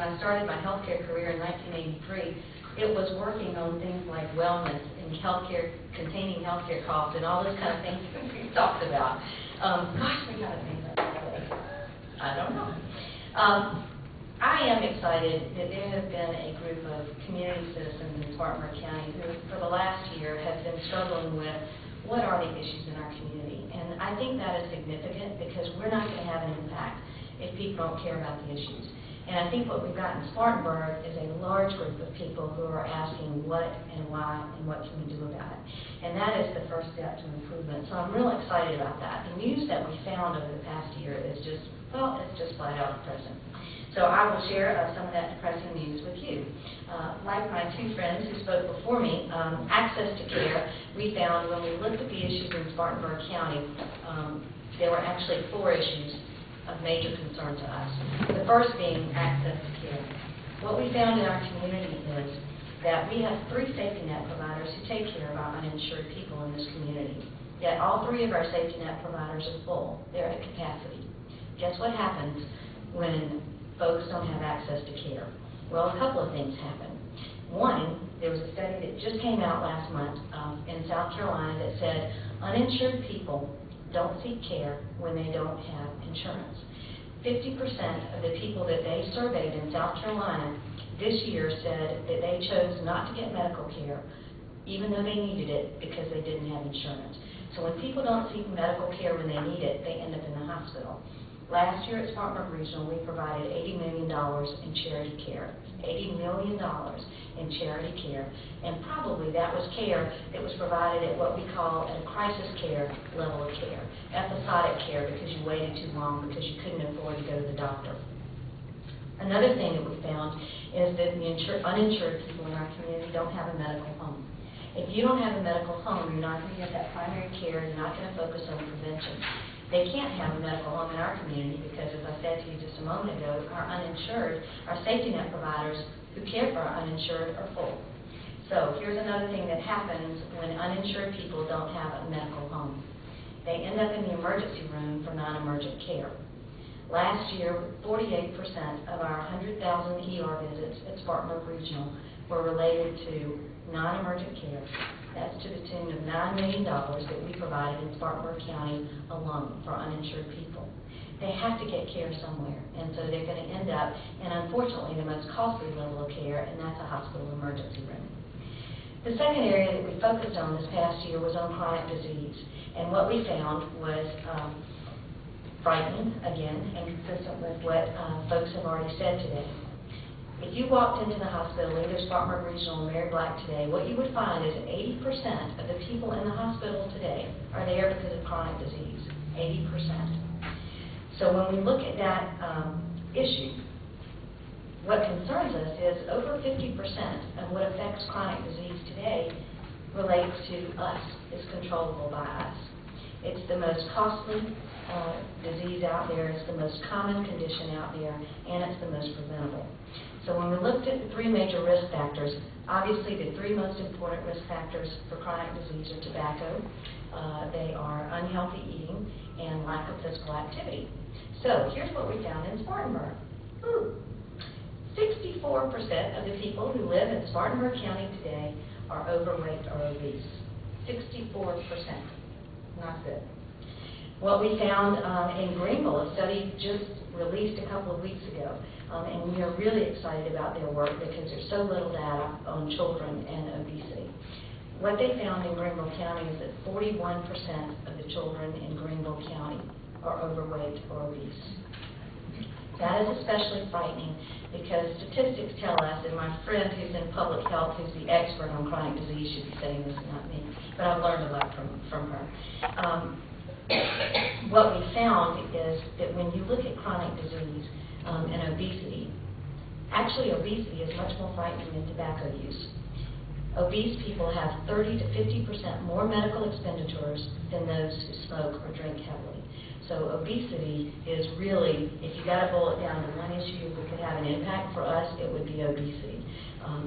I started my healthcare career in 1983, it was working on things like wellness and healthcare, containing healthcare costs and all those kind of things we talked about. Gosh, we got to think about that. I don't know. I am excited that there has been a group of community citizens in Spartanburg County who, for the last year, have been struggling with what are the issues in our community. And I think that is significant because we're not going to have an impact if people don't care about the issues. And I think what we've got in Spartanburg is a large group of people who are asking what and why and what can we do about it. And that is the first step to improvement. So I'm real excited about that. The news that we found over the past year is just, well, it's just flat out depressing. So I will share some of that depressing news with you. Like my two friends who spoke before me, access to care, we found when we looked at the issues in Spartanburg County, there were actually 4 issues of major concern to us. The first being access to care. What we found in our community is that we have 3 safety net providers who take care of our uninsured people in this community. Yet all 3 of our safety net providers are full. They're at capacity. Guess what happens when folks don't have access to care? Well, a couple of things happen. One, there was a study that just came out last month in South Carolina that said uninsured people don't seek care when they don't have insurance. 50% of the people that they surveyed in South Carolina this year said that they chose not to get medical care even though they needed it because they didn't have insurance. So when people don't seek medical care when they need it, they end up in the hospital. Last year at Spartanburg Regional, we provided $80 million in charity care. $80 million in charity care. And probably that was care that was provided at what we call a crisis care level of care. Episodic care because you waited too long because you couldn't afford to go to the doctor. Another thing that we found is that the uninsured people in our community don't have a medical home. If you don't have a medical home, you're not going to get that primary care, you're not going to focus on prevention. They can't have a medical home in our community because, as I said to you just a moment ago, our uninsured, our safety net providers who care for our uninsured are full. So here's another thing that happens when uninsured people don't have a medical home. They end up in the emergency room for non-emergent care. Last year, 48% of our 100,000 ER visits at Spartanburg Regional were related to non-emergent care. That's to the tune of $9 million that we provided in Spartanburg County alone for uninsured people. They have to get care somewhere, and so they're going to end up in, unfortunately, the most costly level of care, and that's a hospital emergency room. The second area that we focused on this past year was on chronic disease, and what we found was frightening, again, and consistent with what folks have already said today. If you walked into the hospital, either Spartanburg Regional or Mary Black today, what you would find is that 80% of the people in the hospital today are there because of chronic disease. 80%. So when we look at that issue, what concerns us is over 50% of what affects chronic disease today relates to us, is controllable by us. It's the most costly disease out there, it's the most common condition out there, and it's the most preventable. So when we looked at the 3 major risk factors, obviously the 3 most important risk factors for chronic disease are tobacco, they are unhealthy eating, and lack of physical activity. So here's what we found in Spartanburg. 64% of the people who live in Spartanburg County today are overweight or obese. 64%. Not good. What we found in Greenville, a study just released a couple of weeks ago, and we are really excited about their work because there's so little data on children and obesity. What they found in Greenville County is that 41% of the children in Greenville County are overweight or obese. That is especially frightening because statistics tell us, and my friend who's in public health, who's the expert on chronic disease, should be saying this, not me, but I've learned a lot from her. What we found is that when you look at chronic disease and obesity, actually obesity is much more frightening than tobacco use. Obese people have 30 to 50% more medical expenditures than those who smoke or drink heavily. So obesity is really, if you got to boil it down to one issue that could have an impact for us, it would be obesity.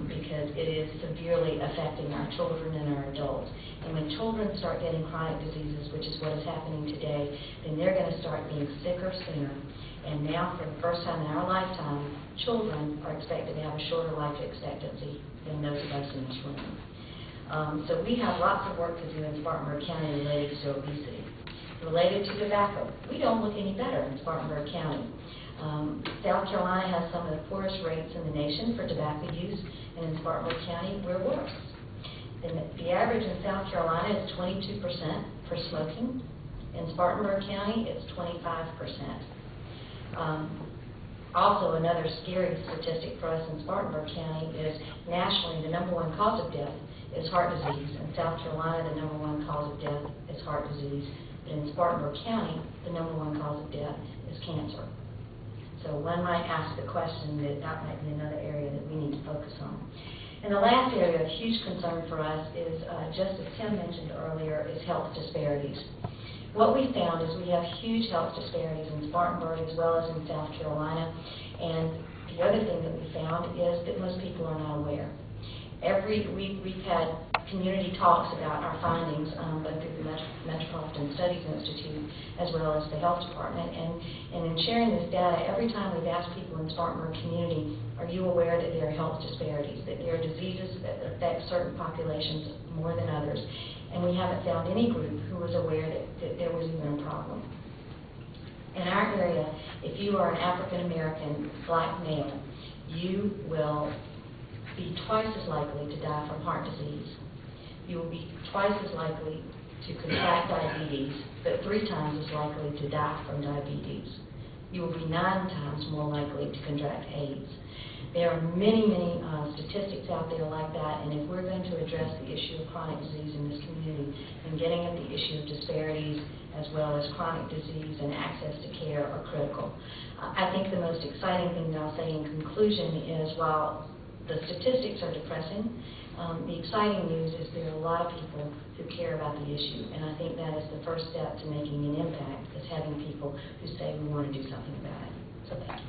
Because it is severely affecting our children and our adults. And when children start getting chronic diseases, which is what is happening today, then they're going to start being sicker sooner. And now, for the first time in our lifetime, children are expected to have a shorter life expectancy than those of us in this room. So we have lots of work to do in Spartanburg County related to obesity. Related to tobacco, we don't look any better in Spartanburg County. South Carolina has some of the poorest rates in the nation for tobacco use, and in Spartanburg County, we're worse. The average in South Carolina is 22% for smoking. In Spartanburg County, it's 25%. Also, another scary statistic for us in Spartanburg County is nationally the #1 cause of death is heart disease. In South Carolina, the #1 cause of death is heart disease. But in Spartanburg County, the #1 cause of death is cancer. So one might ask the question that that might be another area that we need to focus on. And the last area of huge concern for us is, just as Tim mentioned earlier, is health disparities. What we found is we have huge health disparities in Spartanburg as well as in South Carolina. And the other thing that we found is that most people are not aware. Every week we've had community talks about our findings, both through the Metropolitan Studies Institute as well as the Health Department. And in sharing this data, every time we've asked people in Spartanburg community, are you aware that there are health disparities, that there are diseases that affect certain populations more than others? And we haven't found any group who was aware that there was even a problem. In our area, if you are an African American black male, you will be twice as likely to die from heart disease. You will be twice as likely to contract diabetes, but 3 times as likely to die from diabetes. You will be 9 times more likely to contract AIDS. There are many, many statistics out there like that, and if we're going to address the issue of chronic disease in this community, then getting at the issue of disparities as well as chronic disease and access to care are critical. I think the most exciting thing that I'll say in conclusion is, while the statistics are depressing, the exciting news is there are a lot of people who care about the issue, and I think that is the first step to making an impact, is having people who say we want to do something about it. So thank you.